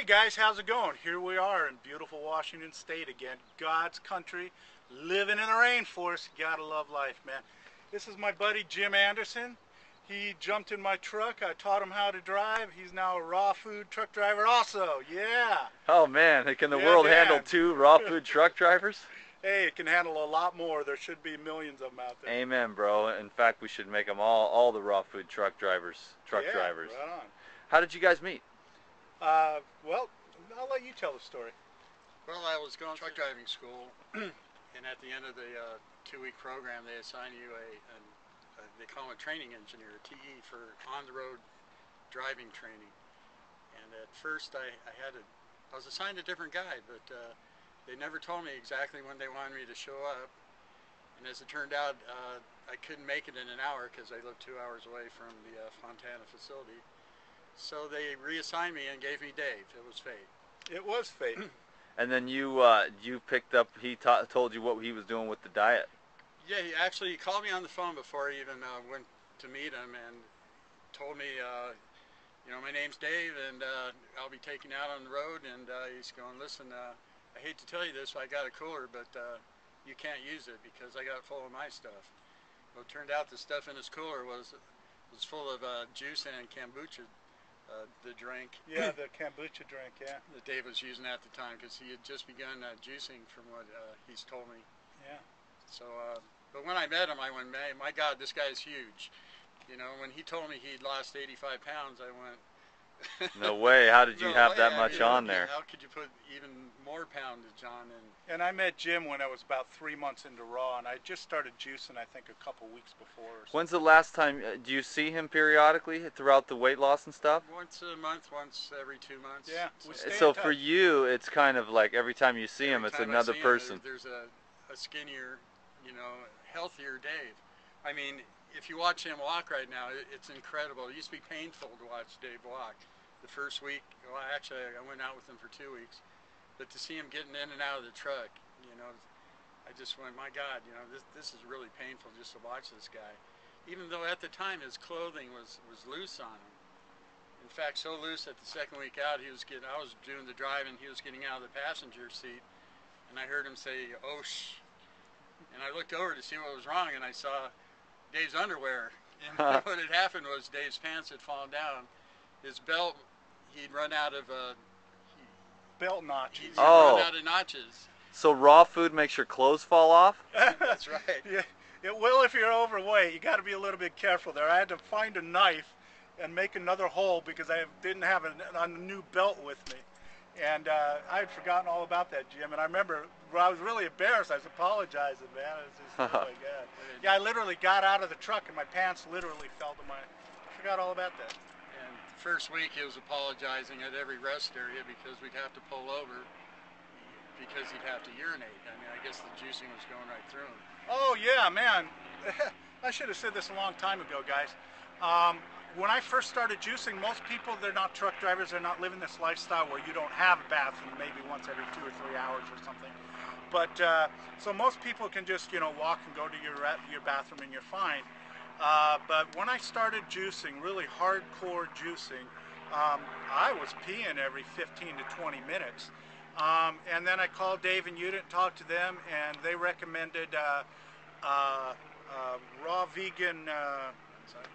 Hey guys, how's it going? Here we are in beautiful Washington State again. God's country, living in the rainforest. You gotta love life, man. This is my buddy Jim Anderson. He jumped in my truck. I taught him how to drive. He's now a raw food truck driver also. Yeah. Oh man, can the Yeah, world handle man. 2 raw food truck drivers? Hey, it can handle a lot more. There should be millions of them out there. Amen, bro. In fact, we should make them all the raw food truck drivers. Yeah, right on. How did you guys meet? Well, I'll let you tell the story. Well, I was going to truck driving school, and at the end of the 2-week program, they assign you they call him a training engineer, a TE, for on-the-road driving training. And at first, I was assigned a different guide, but they never told me exactly when they wanted me to show up. And as it turned out, I couldn't make it in an hour because I lived 2 hours away from the Fontana facility. So they reassigned me and gave me Dave. It was fate. It was fate. And then you picked up. He told you what he was doing with the diet. Yeah, he actually called me on the phone before I even went to meet him and told me, my name's Dave and I'll be taking out on the road. And he's going, listen, I hate to tell you this, I got a cooler, but you can't use it because I got it full of my stuff. Well, it turned out the stuff in his cooler was full of juice and kombucha. The drink. Yeah, the kombucha drink, yeah. That Dave was using at the time because he had just begun juicing from what he's told me. Yeah. So, but when I met him, I went, man, my God, this guy's huge. You know, when he told me he'd lost 85 pounds, I went... No way. How did you have that much on there? How could you put even more poundage on? And I met Jim when I was about 3 months into raw, and I just started juicing, I think, a couple weeks before. When's the last time? Do you see him periodically throughout the weight loss and stuff? Once a month, once every 2 months. Yeah. So for you, it's kind of like every time you see him, it's another person. There's a skinnier, healthier Dave. I mean, if you watch him walk right now, it's incredible. It used to be painful to watch Dave walk. The first week, well, actually, I went out with him for 2 weeks, but to see him getting in and out of the truck, I just went, my God, this is really painful just to watch this guy. Even though at the time his clothing was loose on him. In fact, so loose that the second week out, I was doing the driving, he was getting out of the passenger seat, and I heard him say, "Oh, shh." And I looked over to see what was wrong, and I saw Dave's underwear. And what had happened was Dave's pants had fallen down. His belt, he'd run out of belt notches. He'd run out of notches. So raw food makes your clothes fall off? That's right. Yeah, it will if you're overweight. You got to be a little bit careful there. I had to find a knife and make another hole because I didn't have a new belt with me. And I had forgotten all about that, Jim. And I remember I was really embarrassed. I was apologizing, man. It was just, oh my God. Yeah, I literally got out of the truck and my pants literally fell to I forgot all about that. And the first week he was apologizing at every rest area because we'd have to pull over because he'd have to urinate. I mean, I guess the juicing was going right through him. Oh, yeah, man. I should have said this a long time ago, guys. When I first started juicing, most people, they're not truck drivers, they're not living this lifestyle where you don't have a bathroom maybe once every 2 or 3 hours or something. But, so most people can just, walk and go to your bathroom and you're fine. But when I started juicing, really hardcore juicing, I was peeing every 15 to 20 minutes. And then I called Dave and you didn't talk to them, and they recommended raw vegan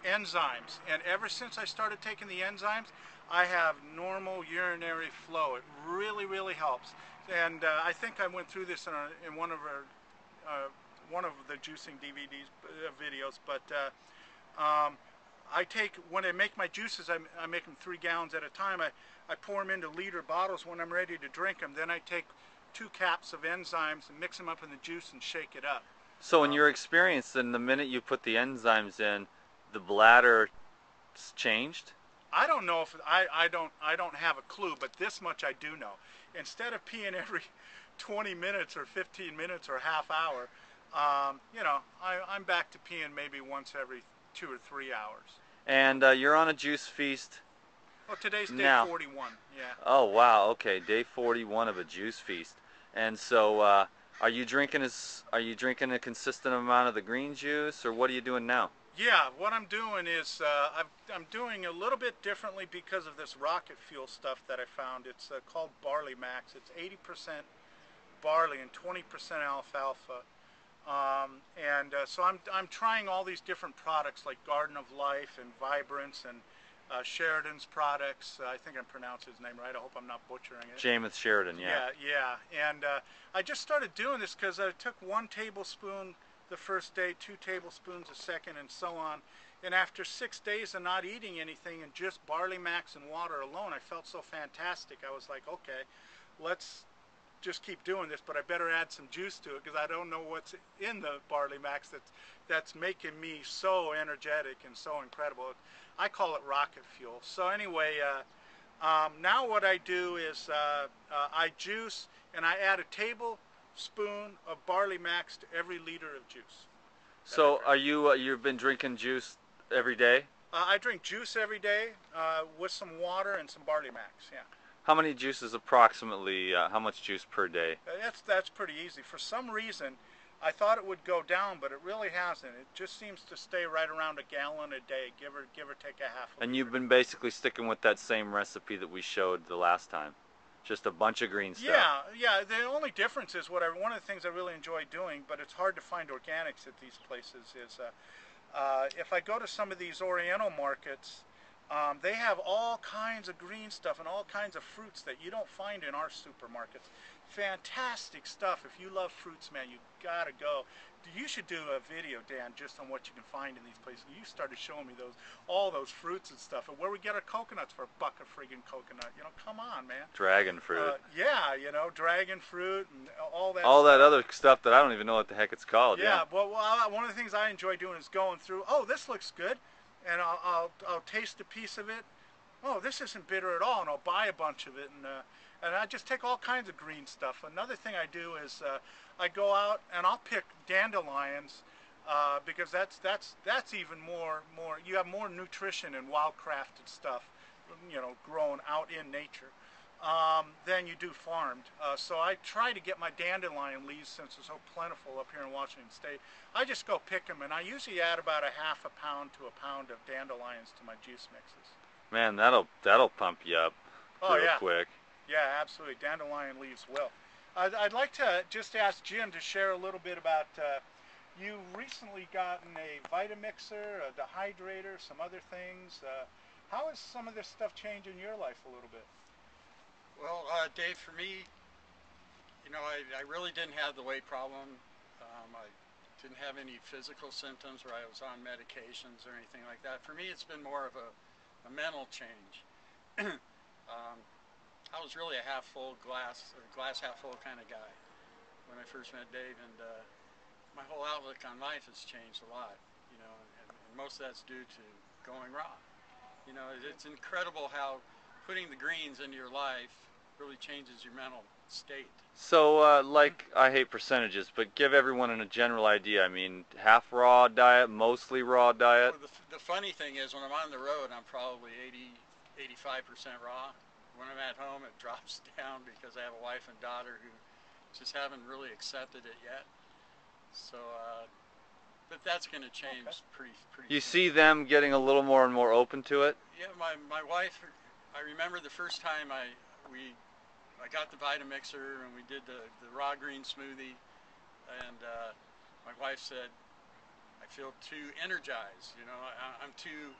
enzymes. And ever since I started taking the enzymes, I have normal urinary flow. It really, really helps. And I think I went through this in one of one of the juicing DVDs videos. But when I make my juices, I make them 3 gallons at a time. I pour them into liter bottles when I'm ready to drink them. Then I take 2 caps of enzymes and mix them up in the juice and shake it up. So in your experience, then the minute you put the enzymes in, the bladder changed? I don't know if I don't have a clue, but this much I do know. Instead of peeing every 20 minutes or 15 minutes or half hour, I'm back to peeing maybe once every 2 or 3 hours. And you're on a juice feast. Well, today's day now. 41. Yeah. Oh wow. Okay, day 41 of a juice feast. And so, are you drinking a consistent amount of the green juice, or what are you doing now? Yeah, what I'm doing is I'm doing a little bit differently because of this rocket fuel stuff that I found. It's called Barley Max. It's 80% barley and 20% alfalfa. So I'm trying all these different products like Garden of Life and Vibrance and Sheridan's products. I think I'm pronouncing his name right. I hope I'm not butchering it. Jameis Sheridan, yeah. Yeah. And I just started doing this because I took 1 tablespoon the first day, 2 tablespoons a second, and so on. And after 6 days of not eating anything and just barley max and water alone, I felt so fantastic. I was like, okay, let's just keep doing this, but I better add some juice to it because I don't know what's in the barley max that's making me so energetic and so incredible. I call it rocket fuel. So anyway, now what I do is I juice and I add a tablespoon of barley max to every liter of juice. So are you you've been drinking juice every day? I drink juice every day with some water and some barley max. Yeah. How many juices approximately? How much juice per day? That's pretty easy. For some reason, I thought it would go down, but it really hasn't. It just seems to stay right around a gallon a day, give or take a half. And you've been basically sticking with that same recipe that we showed the last time, just a bunch of green stuff. Yeah. The only difference is one of the things I really enjoy doing, but it's hard to find organics at these places. Is if I go to some of these Oriental markets. They have all kinds of green stuff and all kinds of fruits that you don't find in our supermarkets. Fantastic stuff. If you love fruits, man, you gotta go. You should do a video, Dan, just on what you can find in these places. You started showing me all those fruits and stuff, and where we get our coconuts for a buck of friggin' coconut. You know, come on, man. Dragon fruit. Yeah, you know, dragon fruit and all that. All that other stuff that I don't even know what the heck it's called. Yeah. Well, one of the things I enjoy doing is going through. Oh, this looks good. And I'll taste a piece of it. Oh, this isn't bitter at all, and I'll buy a bunch of it, and I just take all kinds of green stuff. Another thing I do is I go out and I'll pick dandelions because that's even more. You have more nutrition in wild-crafted stuff, you know, grown out in nature, than you do farmed. So I try to get my dandelion leaves, since it's so plentiful up here in Washington State. I just go pick them, and I usually add about a half a pound to a pound of dandelions to my juice mixes. Man, that'll pump you up real yeah. quick. Yeah, absolutely. Dandelion leaves will. I'd like to just ask Jim to share a little bit about. You recently gotten a Vitamixer, a dehydrator, some other things. How is some of this stuff changing your life a little bit? Well, Dave, for me, you know, I really didn't have the weight problem. I didn't have any physical symptoms where I was on medications or anything like that. For me, it's been more of a mental change. I was really a half full glass half full kind of guy when I first met Dave, and my whole outlook on life has changed a lot. You know, and most of that's due to going raw. You know, it's incredible how putting the greens into your life really changes your mental state. So, like, I hate percentages, but give everyone a general idea. I mean, half raw diet, mostly raw diet? Well, the funny thing is, when I'm on the road, I'm probably 85% raw. When I'm at home, it drops down because I have a wife and daughter who just haven't really accepted it yet. So, but that's going to change pretty You soon. see them getting a little more and more open to it? Yeah, my wife, I remember the first time I got the Vitamixer and we did the raw green smoothie, and my wife said, I feel too energized, you know, I'm too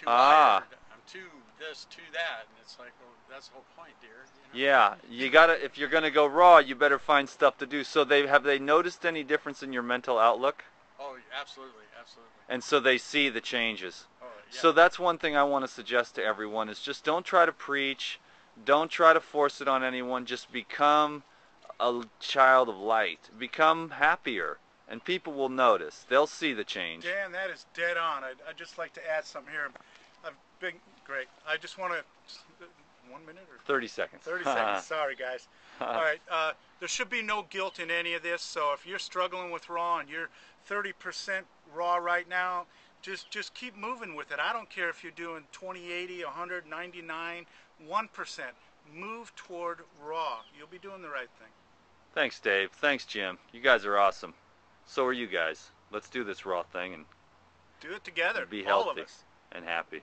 wired, I'm too this, too that, and it's like, well, that's the whole point, dear. You know? Yeah, you gotta, if you're gonna go raw, you better find stuff to do. So have they noticed any difference in your mental outlook? Oh, absolutely. And so they see the changes. Oh, yeah. So that's one thing I want to suggest to everyone is just don't try to preach, don't try to force it on anyone, just become a child of light. Become happier, and people will notice. They'll see the change. Dan, that is dead on. I'd just like to add something here. Great. I just want to, 1 minute or 30 seconds. 30 seconds. Sorry, guys. All right. There should be no guilt in any of this. So if you're struggling with raw and you're 30% raw right now, just keep moving with it. I don't care if you're doing 20/80, 199, 1%. Move toward raw. You'll be doing the right thing. Thanks, Dave. Thanks, Jim. You guys are awesome. So are you guys. Let's do this raw thing and Do it together. Be all healthy of us. and happy.